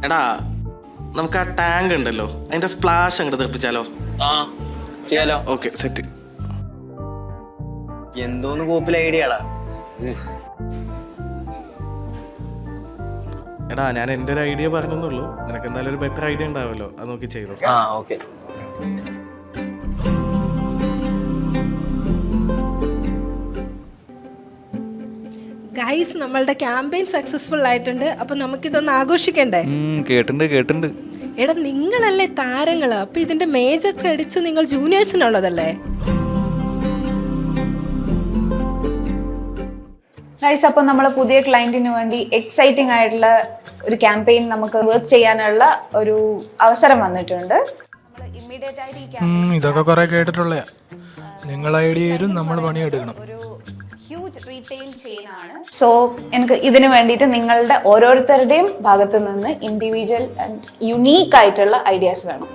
എടാ നമുക്ക് ആ ടാങ്ക് ഉണ്ടല്ലോ അതിന്റെ സ്പ്ലാഷ് അങ്ങോട്ട് തെറിപ്പിച്ചാലോ? ചെയ്യാലോ. Okay set. എന്തോന്ന് കോപ്പിൽ ഐഡിയടാ. എടാ ഞാൻ എൻ്റെ ഒരു ഐഡിയ പറഞ്ഞെന്നുള്ളൂ, നിനക്ക് എന്തായാലും ഒരു ബെറ്റർ ഐഡിയ ഉണ്ടാവുമല്ലോ, അത് നോക്കി ചെയ്തോ. ഓക്കെ. ഗൈസ്, നമ്മളുടെ ക്യാമ്പയിൻ സക്സസ്ഫുൾ ആയിട്ടുണ്ട്. അപ്പൊ നമുക്കിതൊന്ന് ആഘോഷിക്കണ്ടേ? കേട്ടുണ്ട്. എടാ നിങ്ങളല്ലേ താരങ്ങള്, അപ്പൊ ഇതിന്റെ മേജർ ക്രെഡിറ്റ്സ് നിങ്ങൾ ജൂനിയേഴ്സിനുള്ളതല്ലേ? ഗൈസ്, അപ്പോൾ നമ്മൾ പുതിയ ക്ലയന്റിന് വേണ്ടി എക്സൈറ്റിംഗ് ആയിട്ടുള്ള ഒരു ക്യാമ്പയിൻ നമുക്ക് വർക്ക് ചെയ്യാനുള്ള ഒരു അവസരം വന്നിട്ടുണ്ട്. ഇതൊക്കെ കുറെ കേട്ടിട്ടുള്ള നിങ്ങൾ ഐഡിയ തരും, നമ്മൾ പണിയെടുക്കണം. ഒരു ഹ്യൂജ് റീറ്റെയിൽ ചെയിൻ ആണ്. സോ എനിക്ക് ഇതിനു വേണ്ടിയിട്ട് നിങ്ങളുടെ ഓരോരുത്തരുടെയും ഭാഗത്ത് നിന്ന് ഇൻഡിവിജ്വൽ ആൻഡ് യുണീക്ക് ആയിട്ടുള്ള ഐഡിയാസ് വേണം.